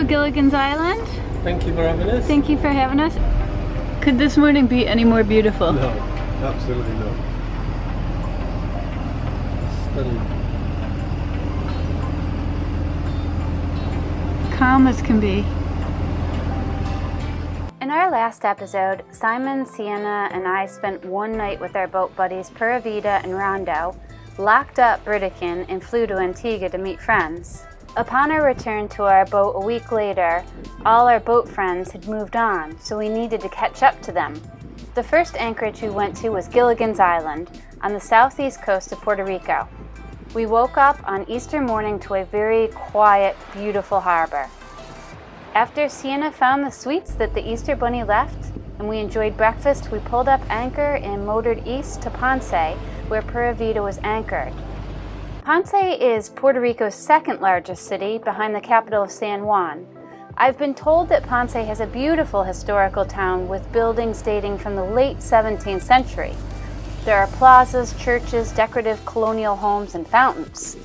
Gilligan's Island. Thank you for having us. Thank you for having us. Could this morning be any more beautiful? No, absolutely not. Stunning. Calm as can be. In our last episode, Simon, Sienna, and I spent one night with our boat buddies Pura Vida and Rondo, locked up Britican, and flew to Antigua to meet friends. Upon our return to our boat a week later, all our boat friends had moved on, so we needed to catch up to them. The first anchorage we went to was Gilligan's Island, on the southeast coast of Puerto Rico. We woke up on Easter morning to a very quiet, beautiful harbor. After Sienna found the sweets that the Easter Bunny left, and we enjoyed breakfast, we pulled up anchor and motored east to Ponce, where Pura Vida was anchored. Ponce is Puerto Rico's second largest city, behind the capital of San Juan. I've been told that Ponce has a beautiful historical town with buildings dating from the late 17th century. There are plazas, churches, decorative colonial homes, and fountains.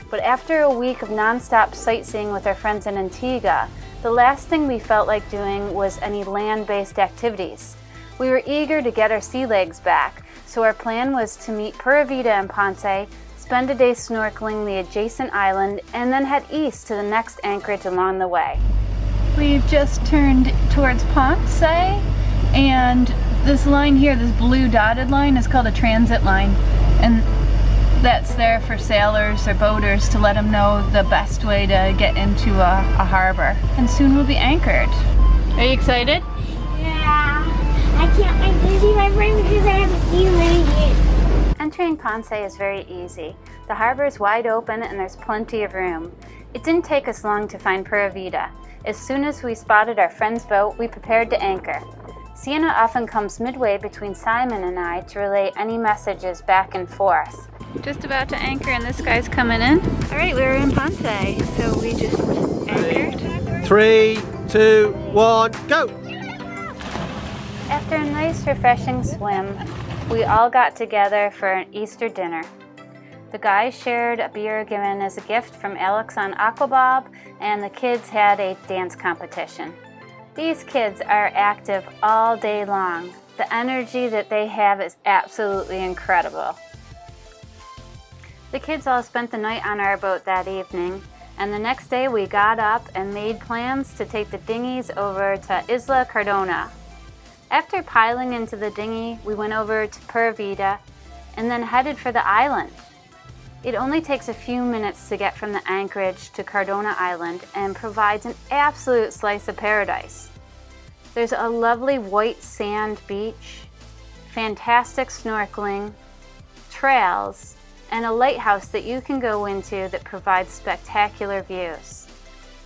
But after a week of non-stop sightseeing with our friends in Antigua, the last thing we felt like doing was any land-based activities. We were eager to get our sea legs back, so our plan was to meet Pura Vida in Ponce, spend a day snorkeling the adjacent island, and then head east to the next anchorage along the way. We've just turned towards Ponce, and this line here, this blue dotted line, is called a transit line, and that's there for sailors or boaters to let them know the best way to get into a harbor. And soon we'll be anchored. Are you excited? Yeah. I can't wait to see my friends because I haven't seen them yet. Entering Ponce is very easy. The harbor is wide open and there's plenty of room. It didn't take us long to find Pura Vida. As soon as we spotted our friend's boat, we prepared to anchor. Sienna often comes midway between Simon and I to relay any messages back and forth. Just about to anchor and this guy's coming in. All right, we're in Ponce, so we just anchored. 3, 2, 1, go! After a nice refreshing swim, we all got together for an Easter dinner. The guys shared a beer given as a gift from Alex on Aquabob, and the kids had a dance competition. These kids are active all day long. The energy that they have is absolutely incredible. The kids all spent the night on our boat that evening, and the next day we got up and made plans to take the dinghies over to Isla De Cardona. After piling into the dinghy, we went over to Pura Vida and then headed for the island. It only takes a few minutes to get from the anchorage to Cardona Island and provides an absolute slice of paradise. There's a lovely white sand beach, fantastic snorkeling, trails, and a lighthouse that you can go into that provides spectacular views.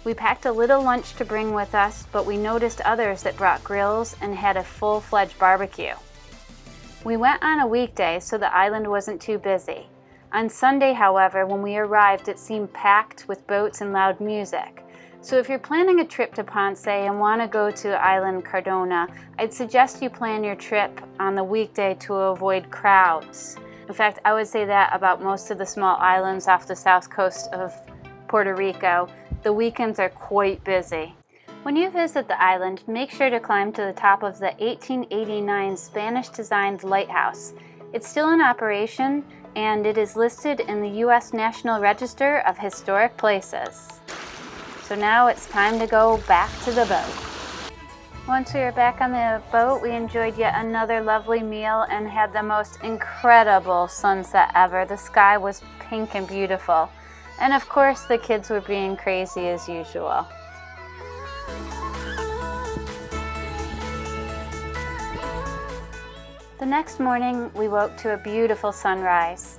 We packed a little lunch to bring with us, but we noticed others that brought grills and had a full-fledged barbecue. We went on a weekday, so the island wasn't too busy. On Sunday, however, when we arrived, it seemed packed with boats and loud music. So if you're planning a trip to Ponce and want to go to Island Cardona, I'd suggest you plan your trip on the weekday to avoid crowds. In fact, I would say that about most of the small islands off the south coast of Puerto Rico. The weekends are quite busy. When you visit the island, make sure to climb to the top of the 1889 Spanish-designed lighthouse. It's still in operation, and it is listed in the U.S. National Register of Historic Places. So now it's time to go back to the boat. Once we were back on the boat, we enjoyed yet another lovely meal and had the most incredible sunset ever. The sky was pink and beautiful. And of course, the kids were being crazy as usual. The next morning, we woke to a beautiful sunrise.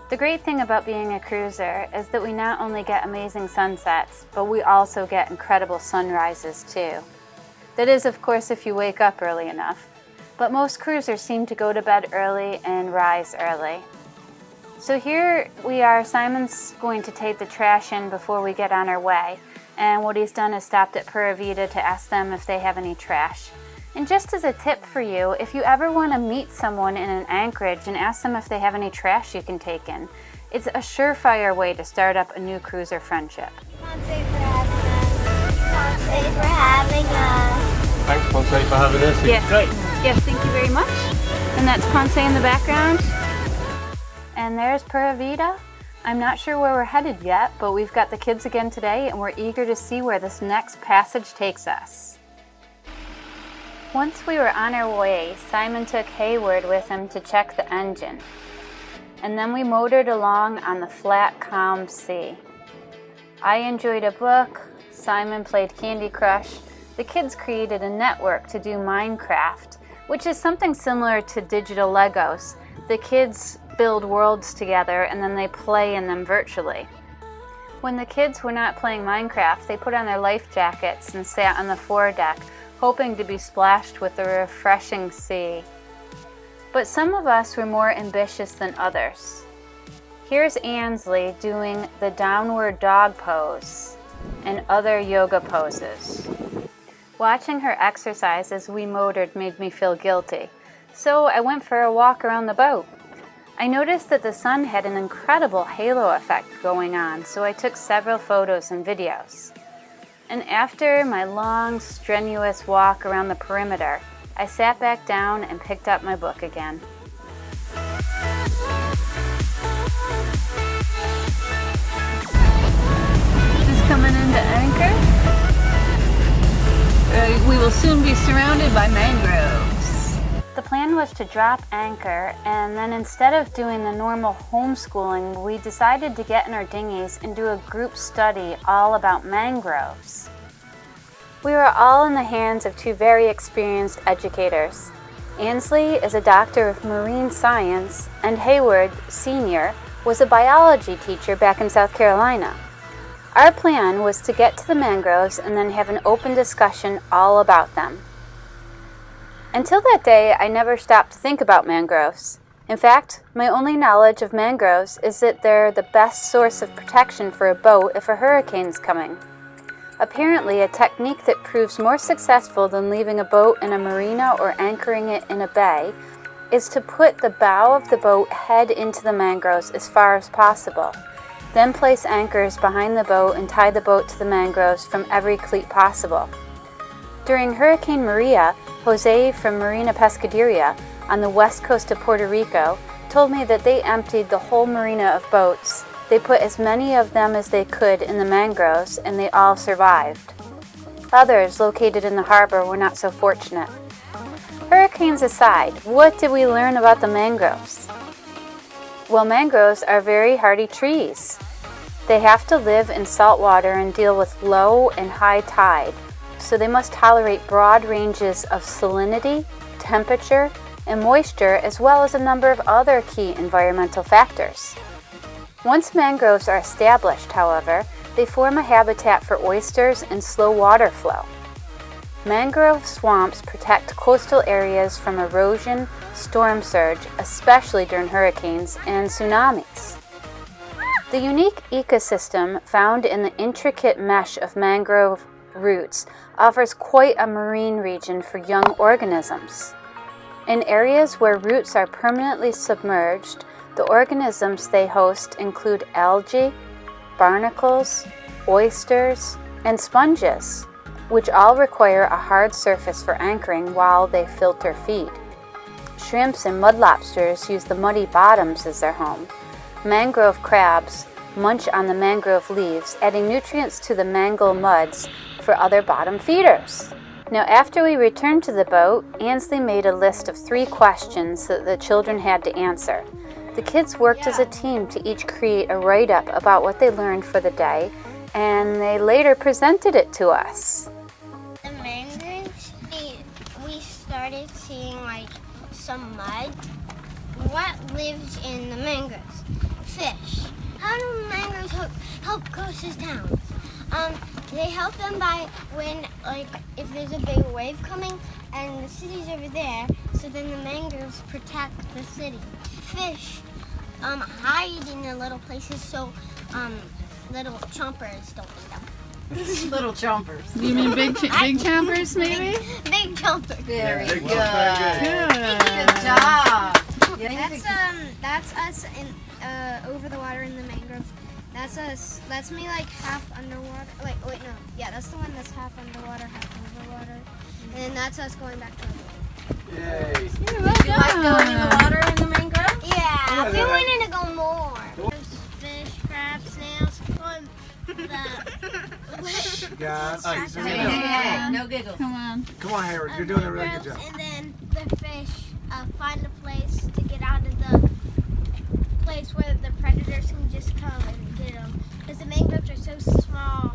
The great thing about being a cruiser is that we not only get amazing sunsets, but we also get incredible sunrises too. That is, of course, if you wake up early enough. But most cruisers seem to go to bed early and rise early. So here we are, Simon's going to take the trash in before we get on our way. And what he's done is stopped at Pura Vida to ask them if they have any trash. And just as a tip for you, if you ever want to meet someone in an anchorage and ask them if they have any trash you can take in, it's a surefire way to start up a new cruiser friendship. Ponce for having us. Ponce for having us. Thanks, Ponce, for having us. It's Yes. great. Yes, thank you very much. And that's Ponce in the background. And there's Pura Vida. I'm not sure where we're headed yet, but we've got the kids again today and we're eager to see where this next passage takes us. Once we were on our way, Simon took Hayward with him to check the engine. And then we motored along on the flat, calm sea. I enjoyed a book, Simon played Candy Crush, the kids created a network to do Minecraft, which is something similar to digital Legos. The kids build worlds together and then they play in them virtually. When the kids were not playing Minecraft, they put on their life jackets and sat on the foredeck, hoping to be splashed with the refreshing sea. But some of us were more ambitious than others. Here's Ansley doing the downward dog pose and other yoga poses. Watching her exercise as we motored made me feel guilty, so I went for a walk around the boat. I noticed that the sun had an incredible halo effect going on, so I took several photos and videos. And after my long, strenuous walk around the perimeter, I sat back down and picked up my book again. Just coming into anchor. We will soon be surrounded by mangroves. The plan was to drop anchor, and then instead of doing the normal homeschooling, we decided to get in our dinghies and do a group study all about mangroves. We were all in the hands of two very experienced educators. Ansley is a doctor of marine science, and Hayward, Sr., was a biology teacher back in South Carolina. Our plan was to get to the mangroves and then have an open discussion all about them. Until that day, I never stopped to think about mangroves. In fact, my only knowledge of mangroves is that they're the best source of protection for a boat if a hurricane's coming. Apparently, a technique that proves more successful than leaving a boat in a marina or anchoring it in a bay is to put the bow of the boat head into the mangroves as far as possible. Then place anchors behind the boat and tie the boat to the mangroves from every cleat possible. During Hurricane Maria, Jose from Marina Pescaderia on the west coast of Puerto Rico told me that they emptied the whole marina of boats. They put as many of them as they could in the mangroves and they all survived. Others located in the harbor were not so fortunate. Hurricanes aside, what did we learn about the mangroves? Well, mangroves are very hardy trees. They have to live in salt water and deal with low and high tide, so they must tolerate broad ranges of salinity, temperature, and moisture, as well as a number of other key environmental factors. Once mangroves are established, however, they form a habitat for oysters and slow water flow. Mangrove swamps protect coastal areas from erosion, storm surge, especially during hurricanes and tsunamis. The unique ecosystem found in the intricate mesh of mangrove roots offers quite a marine region for young organisms. In areas where roots are permanently submerged, the organisms they host include algae, barnacles, oysters, and sponges, which all require a hard surface for anchoring while they filter feed. Shrimps and mud lobsters use the muddy bottoms as their home. Mangrove crabs munch on the mangrove leaves, adding nutrients to the mangle muds for other bottom feeders. Now, after we returned to the boat, Ansley made a list of 3 questions that the children had to answer. The kids worked as a team to each create a write-up about what they learned for the day, and they later presented it to us. The mangroves, we started seeing like some mud. What lives in the mangroves? Fish. How do mangroves help coastal towns? They help them by when, like, if there's a big wave coming and the city's over there, so then the mangroves protect the city. Fish hide in the little places so little chompers don't eat them. Little chompers. You mean big chompers, maybe? Big chompers. Very Big good. ones, very good. Good job. Yeah, That's us in over the water in the mangroves. That's us. That's me like half underwater. Like wait, no. Yeah, that's the one that's half underwater, half over water. And then that's us going back to the boat. Yay! You're well done. Like going in the water in the mangrove? Yeah, we wanted to go more. There's fish, crabs, snails. Guys, Hey, no giggles. Come on. come on, Hayward. You're doing a really good job. And then the fish find a place to get out of the place where the predators can just come and get them. Because the mangroves are so small,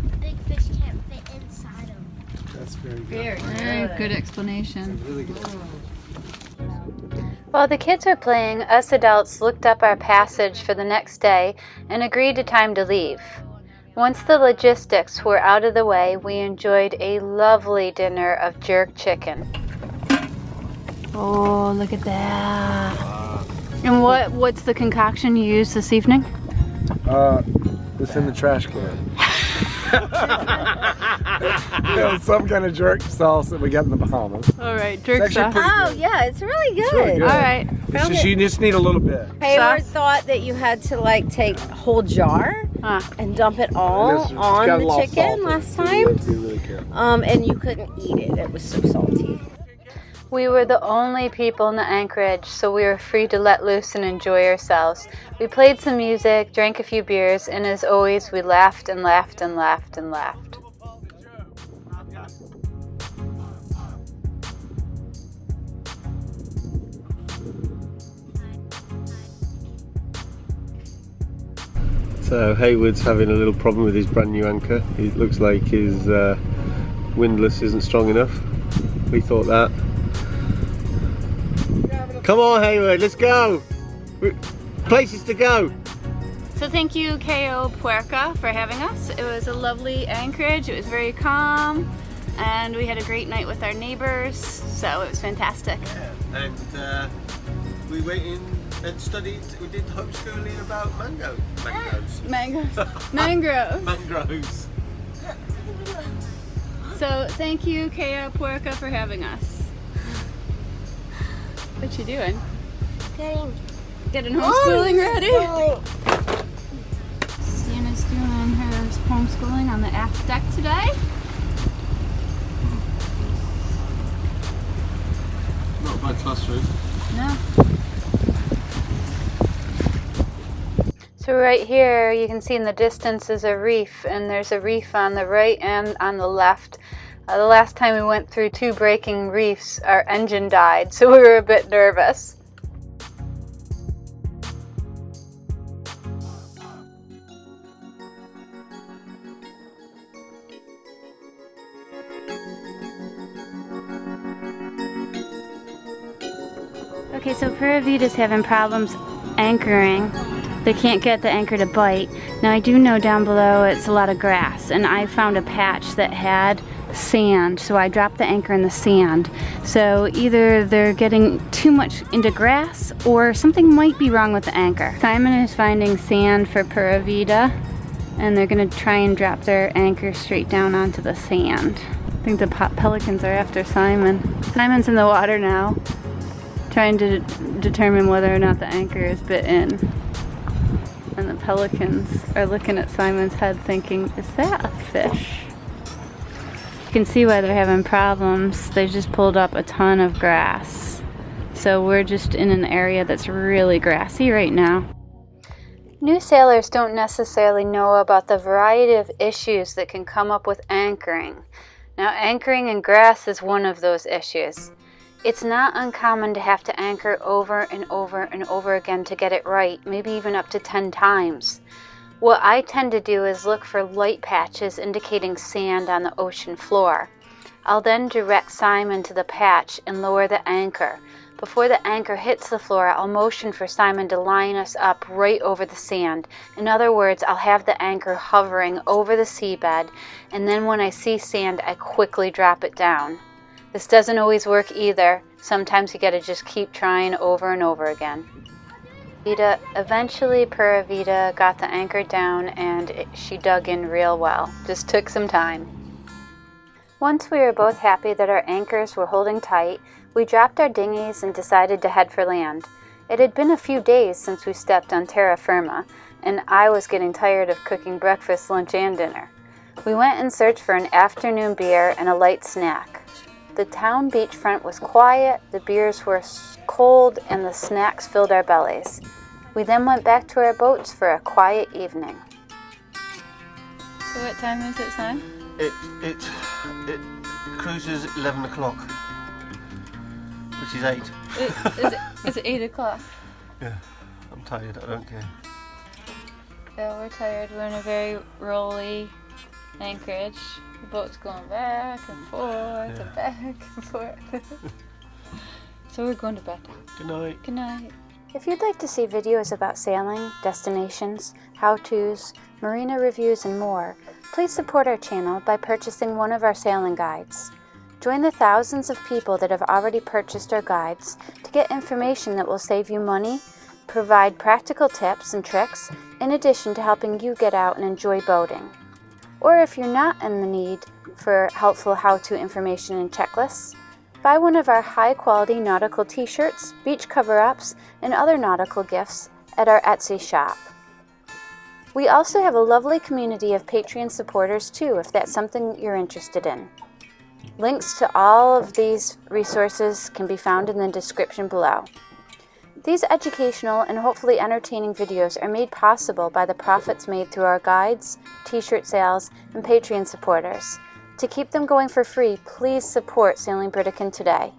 the big fish can't fit inside them. That's very good. Very good explanation. Really good. While the kids were playing, us adults looked up our passage for the next day and agreed to time to leave. Once the logistics were out of the way, we enjoyed a lovely dinner of jerk chicken. Oh, look at that. And what's the concoction you used this evening? It's in the trash can. Some kind of jerk sauce that we got in the Bahamas. All right, jerk It's actually sauce. pretty Oh, yeah, it's really good. It's really good. All right. You just need a little bit. Hayward Sauce? thought that you had to like take a whole jar and dump it all It's on got a the lot of chicken salt in it, last so you time. have to be really careful. And you couldn't eat it. It was so salty. We were the only people in the Anchorage, so we were free to let loose and enjoy ourselves. We played some music, drank a few beers, and as always, we laughed and laughed and laughed and laughed. So Hayward's having a little problem with his brand new anchor. It looks like his windlass isn't strong enough. We thought that. Come on, Hayward, let's go! Places to go! So thank you, Cayo Puerca, for having us. It was a lovely anchorage. It was very calm, and we had a great night with our neighbors, so it was fantastic. And we went in and studied, we did homeschooling about mangroves. Mangroves. Mangroves. So thank you, Cayo Puerca, for having us. What you doing? Getting homeschooling ready? Sienna's doing her homeschooling on the aft deck today. Not a bad classroom. No. So right here, you can see in the distance is a reef, and there's a reef on the right and on the left. The last time we went through 2 breaking reefs, our engine died, so we were a bit nervous. Okay, so Pura Vida's having problems anchoring. They can't get the anchor to bite. Now I do know down below it's a lot of grass, and I found a patch that had sand, so I dropped the anchor in the sand. So either they're getting too much into grass or something might be wrong with the anchor. Simon is finding sand for Pura Vida, and they're gonna try and drop their anchor straight down onto the sand. I think the pelicans are after Simon. Simon's in the water now, trying to determine whether or not the anchor is bit in. And the pelicans are looking at Simon's head thinking, is that a fish? You can see why they're having problems. They just pulled up a ton of grass. So we're just in an area that's really grassy right now. New sailors don't necessarily know about the variety of issues that can come up with anchoring. Now, anchoring in grass is one of those issues. It's not uncommon to have to anchor over and over and over again to get it right, maybe even up to 10 times. What I tend to do is look for light patches indicating sand on the ocean floor. I'll then direct Simon to the patch and lower the anchor. Before the anchor hits the floor, I'll motion for Simon to line us up right over the sand. In other words, I'll have the anchor hovering over the seabed, and then when I see sand, I quickly drop it down. This doesn't always work either. Sometimes you gotta just keep trying over and over again. Eventually Pura Vida got the anchor down and she dug in real well. Just took some time. Once we were both happy that our anchors were holding tight, we dropped our dinghies and decided to head for land. It had been a few days since we stepped on terra firma, and I was getting tired of cooking breakfast, lunch, and dinner. We went in search for an afternoon beer and a light snack. The town beachfront was quiet, the beers were cold, and the snacks filled our bellies. We then went back to our boats for a quiet evening. So what time is it, son? It cruises at 11 o'clock, which is 8. Is it 8 o'clock? Yeah, I'm tired, I don't care. Yeah, we're tired. We're in a very rolly Anchorage. The boat's going back and forth and back and forth. So we're going to bed. Good night. Good night. If you'd like to see videos about sailing, destinations, how-tos, marina reviews, and more, please support our channel by purchasing one of our sailing guides. Join the thousands of people that have already purchased our guides to get information that will save you money, provide practical tips and tricks, in addition to helping you get out and enjoy boating. Or if you're not in the need for helpful how-to information and checklists, buy one of our high-quality nautical t-shirts, beach cover-ups, and other nautical gifts at our Etsy shop. We also have a lovely community of Patreon supporters too, if that's something you're interested in. Links to all of these resources can be found in the description below. These educational and hopefully entertaining videos are made possible by the profits made through our guides, t-shirt sales, and Patreon supporters. To keep them going for free, please support Sailing Britican today.